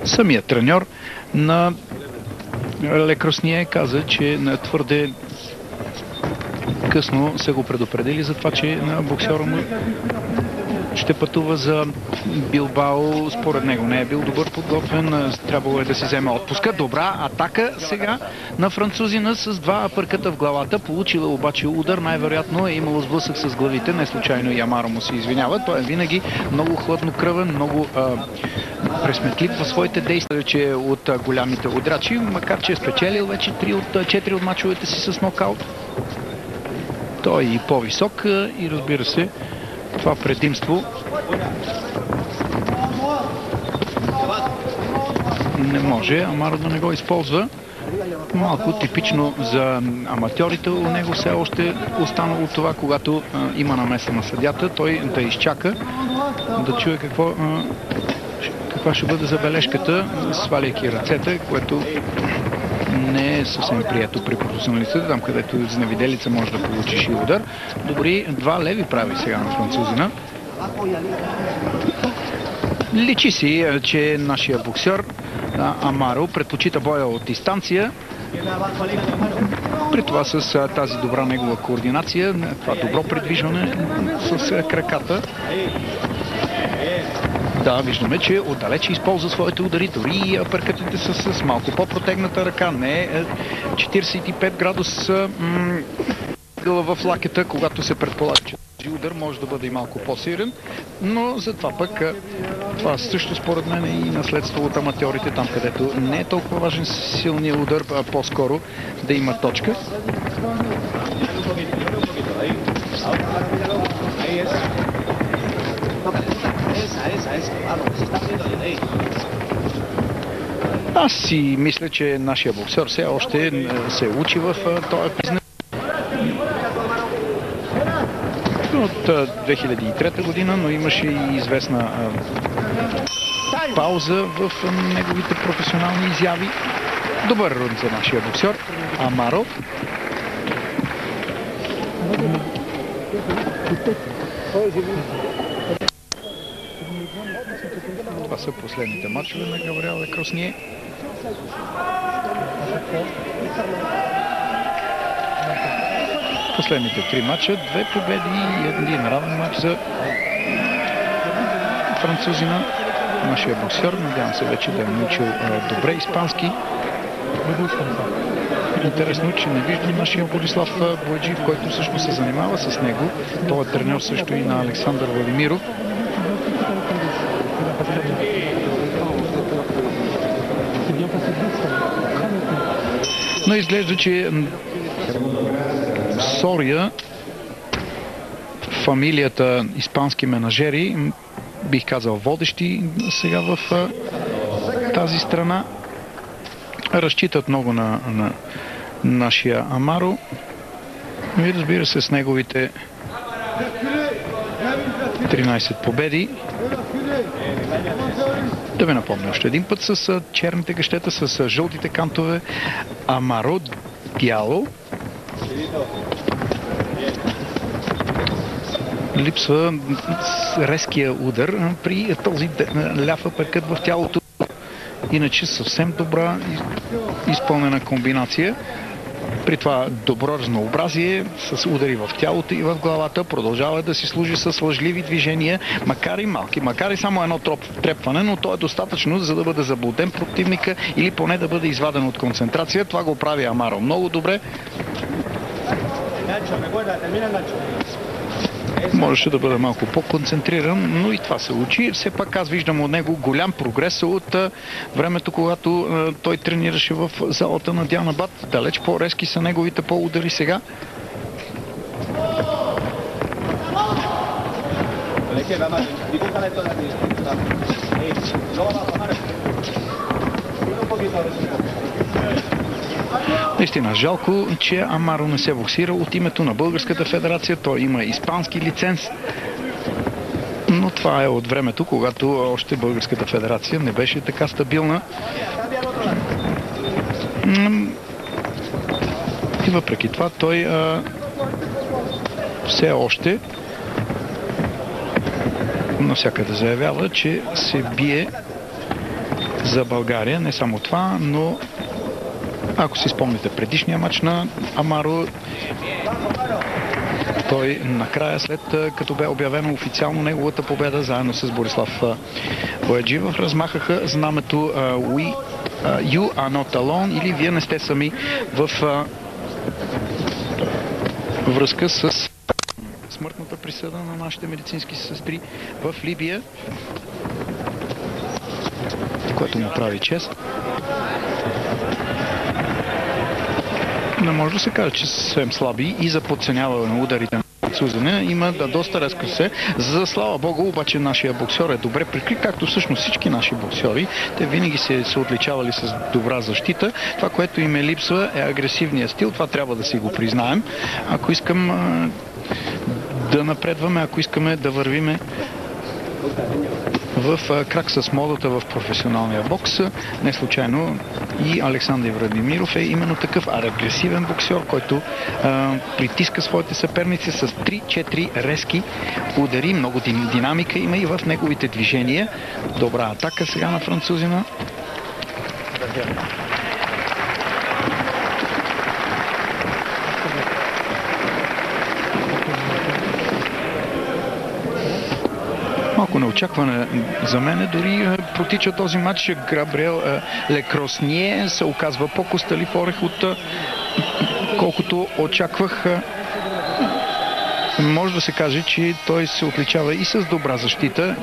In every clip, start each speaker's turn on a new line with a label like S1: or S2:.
S1: Самият треньор на Лекросния каза, че твърде късно са го предупредили за това, че боксера му ще пътува за Билбао. Според него не е бил добър подготвен. Трябвало е да си вземе отпуска. Добра атака сега на французина с два апърката в главата. Получила обаче удар. Най-вероятно е имало сблъсък с главите. Не случайно и Амаро му се извинява. Той е винаги много хладнокръвен, много пресметлив в своите действия, че е от голямите удрачи, макар че е спечелил вече 4 от мачовете си с нокаут. Той е и по-висок и разбира се, това предимство не може Амаро да не го използва. Малко типично за аматьорите у него все още останало това, когато има намеса на съдята, той да изчака да чуе каква ще бъде забележката, сваляйки ръцете, което не е съвсем прието при професионалистите, там където на виделица може да получиш и удар. Добри два леви прави сега на французина. Личи си, че нашия боксер Амаро предпочита боя от дистанция. При това с тази добра негова координация, това добро придвижване с краката. Да, виждаме, че отдалече използва своите удари, дори и апъркатите са с малко по-протегната ръка. Не 45 градуса в лакета, когато се предполага, че този удар може да бъде и малко по-силен, но затова пък това също според мен е и наследство от аматьорите, там където не е толкова важен силният удар, а по-скоро да има точка. Аз си мисля, че нашия боксер все още се учи в този бизнес. От 2003 година, но имаше и известна пауза в неговите професионални изяви. Добър рунд за нашия боксер Амаро. Това са последните матчове на Габриел Лекросния. Последните 3 матча, 2 победи и един равен матч за французина. Нашия боксер, надявам се вече да е научил добре испански. Интересно, че не виждам нашия Борислав Бояджиев, който всъщност се занимава с него. Той е треньор също и на Александър Владимиров. Но изглежда, че Сория, фамилията испански менажери, бих казал водещи сега в тази страна, разчитат много на нашия Амаро и разбира се с неговите 13 победи. Да ви напомня още един път с черните гъщета, с жълтите кантове. Амаро бяло. Липсва резкия удар при този ляв апъркът в тялото. Иначе съвсем добра изпълнена комбинация. При това добро разнообразие с удари в тялото и в главата. Продължава да си служи с лъжливи движения, макар и малки, макар и само едно трепване, но то е достатъчно, за да бъде заблуден противника или поне да бъде изваден от концентрация. Това го прави Амаро много добре. Можеше да бъде малко по-концентриран, но и това се учи. Все пак аз виждам от него голям прогрес от времето, когато той тренираше в залата на Дианабад. Далеч по-резки са неговите по-удари сега. Наистина жалко, че Амаро не се боксира от името на Българската федерация. Той има испански лиценз, но това е от времето, когато още Българската федерация не беше така стабилна. И въпреки това той все още навсякъде заявява, че се бие за България. Не само това, но ако си спомните предишния матч на Амаро, той накрая, след като бе обявено официално неговата победа, заедно с Борислав Бояджиев, размахаха знамето You are not alone, или Вие не сте сами, в връзка с смъртната присъда на нашите медицински сестри в Либия, което му прави чест. Не може да се каже, че са съвсем слаби и за подценяване на ударите на французина. Има доста разкъсе. За слава Богу, обаче нашия боксер е добре прикрит, както всъщност всички наши боксери. Те винаги са отличавали с добра защита. Това, което им е липсва, е агресивния стил. Това трябва да си го признаем. Ако искам да напредваме, ако искаме да вървиме в крак с модата в професионалния бокс, не случайно и Александър Владимиров е именно такъв агресивен боксер, който притиска своите съперници с 3-4 резки удари. Много динамика има и в неговите движения. Добра атака сега на французина. Малко неочакване за мен, дори протича този матч. Габриел Лекросние се оказва по-костелив орех от колкото очаквах. Може да се каже, че той се отличава и с добра защита,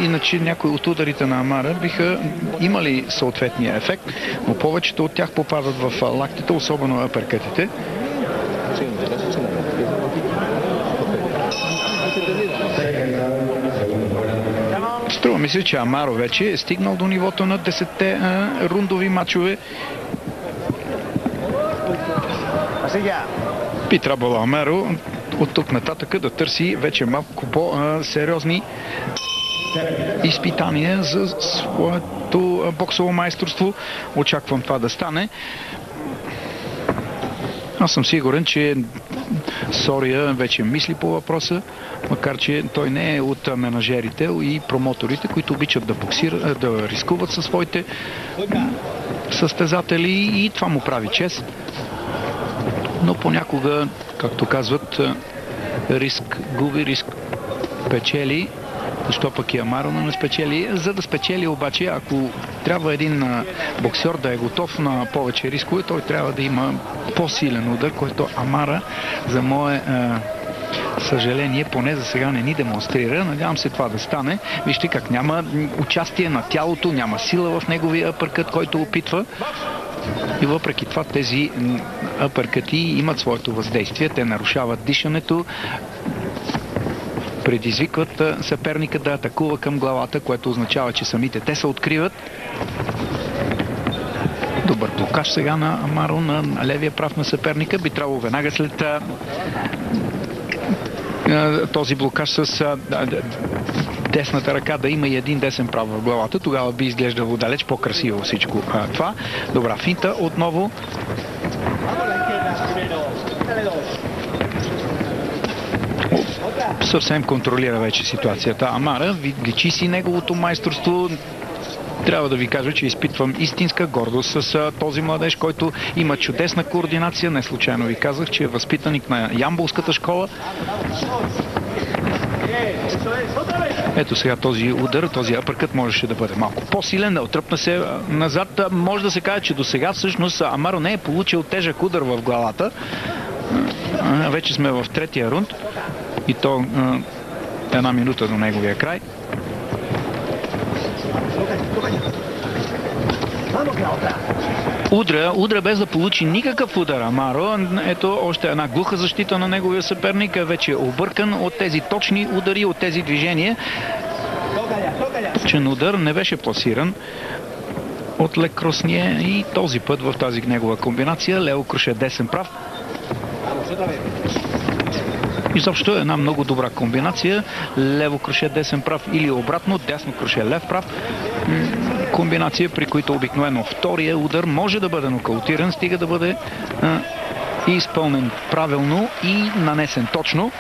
S1: иначе някои от ударите на Амара биха имали съответния ефект, но повечето от тях попадат в лактите, особено аперкатите. Струва ми се, че Амаро вече е стигнал до нивото на 10-те рундови матчове. Би трябвало Амаро от тук нататък да търси вече малко по-сериозни изпитания за своето боксово майсторство. Очаквам това да стане. Аз съм сигурен, че Сория вече мисли по въпроса, макар че той не е от менажерите и промоторите, които обичат да боксират, да рискуват със своите състезатели, и това му прави чест. Но понякога, както казват, риск губи, риск печели. Защо пък и Амаро не спечели? За да спечели обаче, ако трябва един боксер да е готов на повече рискове, той трябва да има по-силен удар, който Амара, за мое съжаление, поне за сега не ни демонстрира. Надявам се това да стане. Вижте как няма участие на тялото, няма сила в неговия апъркът, който опитва. И въпреки това тези апъркъти имат своето въздействие. Те нарушават дишането, предизвикват съперника да атакува към главата, което означава, че самите те се откриват. Добър блокаж сега на Амаро на левия прав на съперника. Би трябвало веднага след този блокаж с десната ръка да има и един десен прав в главата. Тогава би изглеждало далеч по-красиво всичко това. Добра финта отново. Съвсем контролира вече ситуацията Амара. Личи си неговото майсторство. Трябва да ви кажа, че изпитвам истинска гордост с този младеж, който има чудесна координация. Не случайно ви казах, че е възпитаник на Ямболската школа. Ето сега този удар, този апъркът можеше да бъде малко по-силен, да отръпна се назад. Може да се каже, че до сега всъщност Амаро не е получил тежък удар в главата. Вече сме в третия рунд и то една минута до неговия край. Удра без да получи никакъв удар Амаро. Ето още една глуха защита на неговия съперник. Вече е объркан от тези точни удари, от тези движения. Точен удар не беше пласиран от Лекросние и този път в тази негова комбинация лево круше десен прав. Изобщо една много добра комбинация. Лево круше десен прав или обратно, дясно круше лев прав. Комбинация, при които обикновено втория удар може да бъде нокаутиран, стига да бъде изпълнен правилно и нанесен точно.